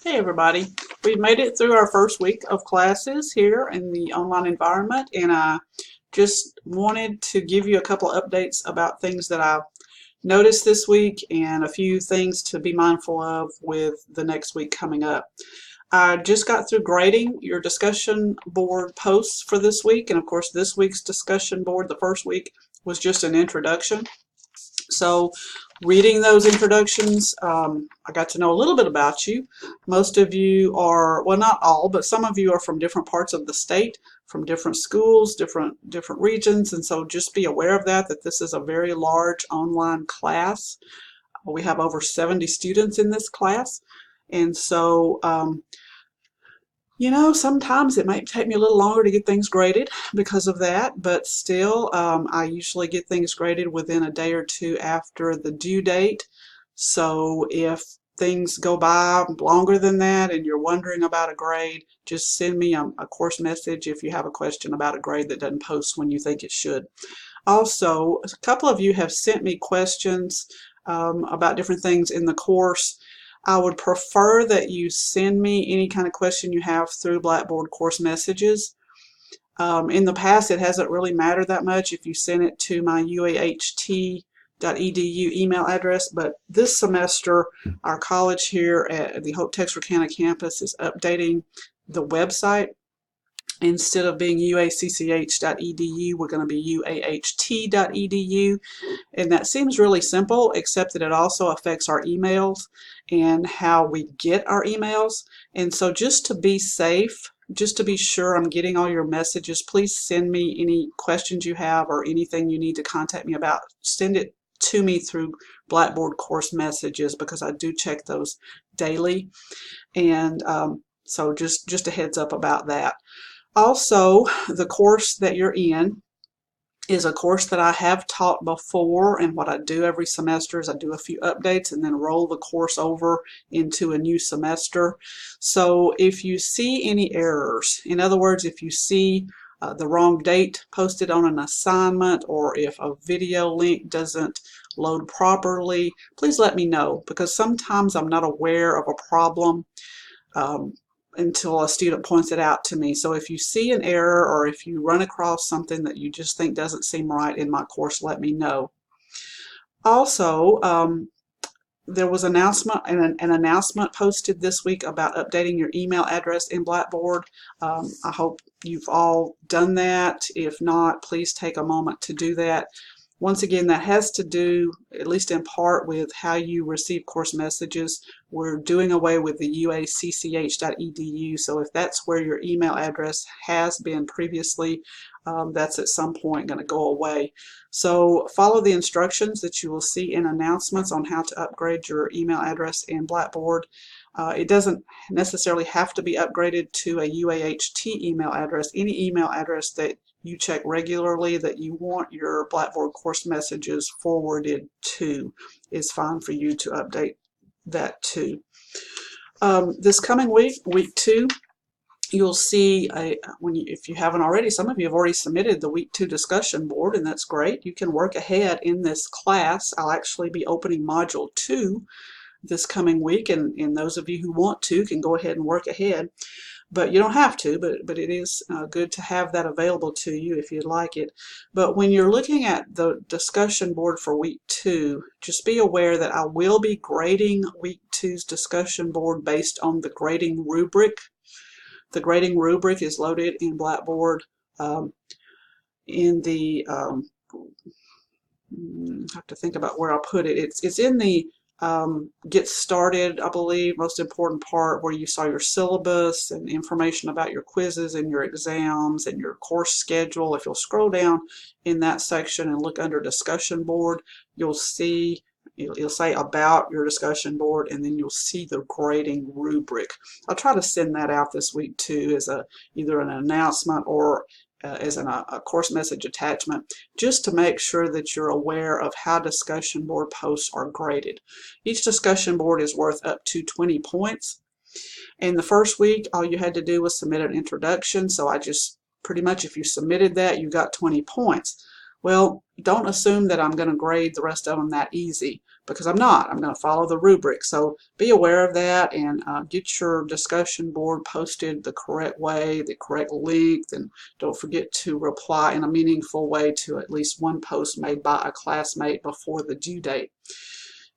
Hey everybody, we've made it through our first week of classes here in the online environment, and I just wanted to give you a couple of updates about things that I noticed this week and a few things to be mindful of with the next week coming up. I just got through grading your discussion board posts for this week, and of course this week's discussion board, the first week, was just an introduction. So reading those introductions, I got to know a little bit about you. Most of you are, well, not all, but some of you are from different parts of the state, from different schools, different regions, and so just be aware of that this is a very large online class. We have over 70 students in this class, and so sometimes it might take me a little longer to get things graded because of that, but still, I usually get things graded within a day or two after the due date. So if things go by longer than that and you're wondering about a grade, just send me a course message if you have a question about a grade that doesn't post when you think it should. Also, a couple of you have sent me questions about different things in the course. I would prefer that you send me any kind of question you have through Blackboard course messages. In the past, it hasn't really mattered that much if you send it to my uaht.edu email address, but this semester, our college here at the Hope Texarkana campus is updating the website. Instead of being uacch.edu, we're going to be uaht.edu, and that seems really simple, except that it also affects our emails and how we get our emails. And so just to be safe, just to be sure I'm getting all your messages, please send me any questions you have or anything you need to contact me about. Send it to me through Blackboard course messages, because I do check those daily. And so just a heads up about that. Also, the course that you're in is a course that I have taught before, and what I do every semester is I do a few updates and then roll the course over into a new semester. So if you see any errors, in other words, if you see the wrong date posted on an assignment, or if a video link doesn't load properly, please let me know, because sometimes I'm not aware of a problem until a student points it out to me. So if you see an error, or if you run across something that you just think doesn't seem right in my course, let me know. Also, there was an announcement posted this week about updating your email address in Blackboard. I hope you've all done that. If not, please take a moment to do that. Once again, that has to do, at least in part, with how you receive course messages. We're doing away with the uacch.edu, so if that's where your email address has been previously, that's at some point going to go away. So follow the instructions that you will see in announcements on how to upgrade your email address in Blackboard. It doesn't necessarily have to be upgraded to a UAHT email address. Any email address that you check regularly that you want your Blackboard course messages forwarded to is fine for you to update that to. This coming week, week 2, you'll see, if you haven't already, some of you have already submitted the week 2 discussion board, and that's great. You can work ahead in this class. I'll actually be opening module 2 this coming week, and those of you who want to can go ahead and work ahead. But you don't have to, but it is good to have that available to you if you'd like it. But when you're looking at the discussion board for week 2, just be aware that I will be grading week 2's discussion board based on the grading rubric. The grading rubric is loaded in Blackboard in the, I have to think about where I'll put it. It's in the get started, I believe, most important part, where you saw your syllabus and information about your quizzes and your exams and your course schedule. If you'll scroll down in that section and look under discussion board, you'll see, it'll say about your discussion board, and then you'll see the grading rubric. I'll try to send that out this week too, as either an announcement or as a course message attachment, just to make sure that you're aware of how discussion board posts are graded. Each discussion board is worth up to 20 points. In the first week, all you had to do was submit an introduction, so I just pretty much, if you submitted that, you got 20 points. Well, don't assume that I'm going to grade the rest of them that easy, because I'm not. I'm going to follow the rubric. So be aware of that, and get your discussion board posted the correct way, the correct length, and don't forget to reply in a meaningful way to at least one post made by a classmate before the due date.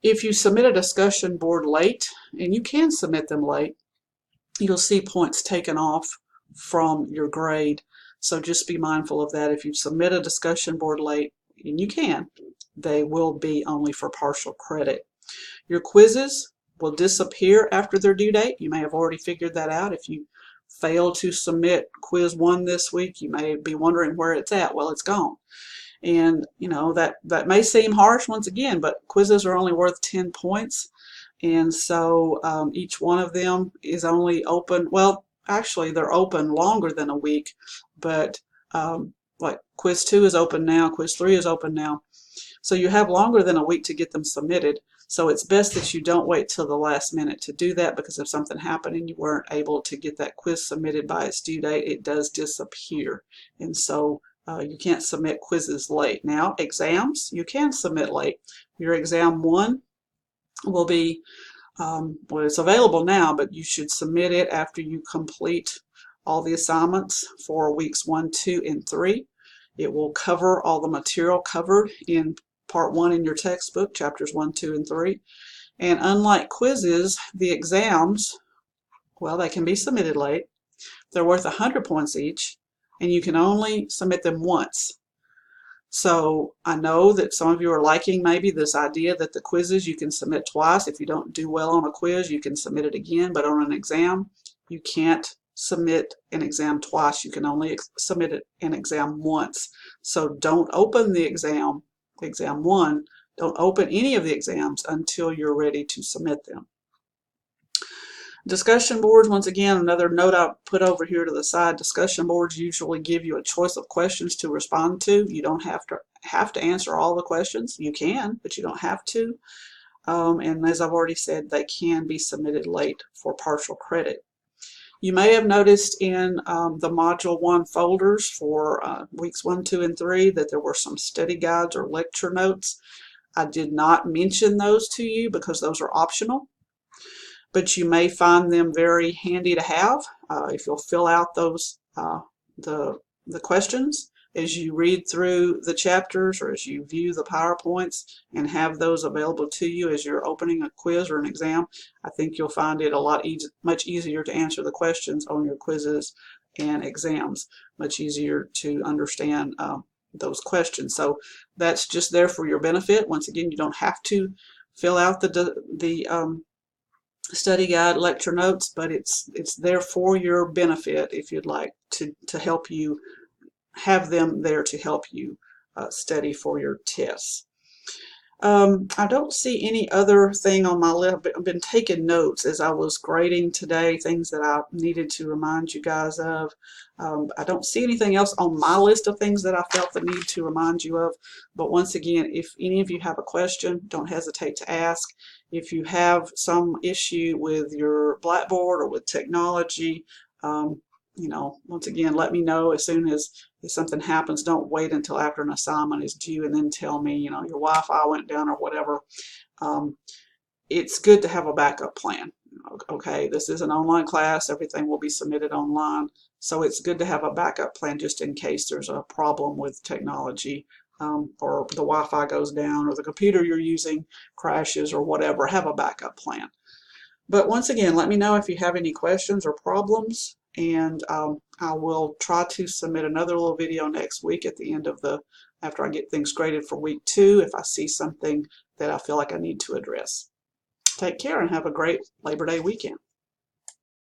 If you submit a discussion board late, and you can submit them late, you'll see points taken off from your grade. So just be mindful of that. If you submit a discussion board late, and you can, they will be only for partial credit. Your quizzes will disappear after their due date. You may have already figured that out. If you fail to submit quiz 1 this week, you may be wondering where it's at. Well, it's gone. And you know that may seem harsh once again, but quizzes are only worth 10 points. And so each one of them is only open, well, actually they're open longer than a week, but like quiz 2 is open now, quiz 3 is open now. So you have longer than a week to get them submitted. So it's best that you don't wait till the last minute to do that, because if something happened and you weren't able to get that quiz submitted by its due date, it does disappear. And so you can't submit quizzes late. Now, exams, you can submit late. Your exam 1 will be, well, it's available now, but you should submit it after you complete all the assignments for weeks 1, 2, and 3. It will cover all the material covered in part 1 in your textbook, chapters 1, 2, and 3. And unlike quizzes, the exams, well, they can be submitted late. They're worth 100 points each, and you can only submit them once. So I know that some of you are liking maybe this idea that the quizzes you can submit twice. If you don't do well on a quiz, you can submit it again, but on an exam, you can't submit an exam twice. You can only submit an exam once. So don't open the exam 1. Don't open any of the exams until you're ready to submit them. Discussion boards, once again, another note I put over here to the side. Discussion boards usually give you a choice of questions to respond to. You don't have to answer all the questions. You can, but you don't have to. And as I've already said, they can be submitted late for partial credit. You may have noticed in the Module 1 folders for weeks 1, 2, and 3 that there were some study guides or lecture notes. I did not mention those to you because those are optional, but you may find them very handy to have if you'll fill out those the questions as you read through the chapters or as you view the PowerPoints, and have those available to you as you're opening a quiz or an exam. I think you'll find it much easier to answer the questions on your quizzes and exams, much easier to understand those questions. So that's just there for your benefit. Once again, you don't have to fill out the study guide lecture notes, but it's there for your benefit if you'd like to help you have them there to help you study for your tests. I don't see any other thing on my list. I've been taking notes as I was grading today, things that I needed to remind you guys of. I don't see anything else on my list of things that I felt the need to remind you of. But once again, if any of you have a question, don't hesitate to ask. If you have some issue with your Blackboard or with technology, you know, once again, let me know as soon as something happens. Don't wait until after an assignment is due and then tell me, you know, your Wi-Fi went down or whatever. It's good to have a backup plan. Okay, this is an online class. Everything will be submitted online. So it's good to have a backup plan just in case there's a problem with technology, or the Wi-Fi goes down, or the computer you're using crashes or whatever. Have a backup plan. But once again, let me know if you have any questions or problems, and I will try to submit another little video next week at the end of after I get things graded for week 2, if I see something that I feel like I need to address. Take care and have a great Labor Day weekend.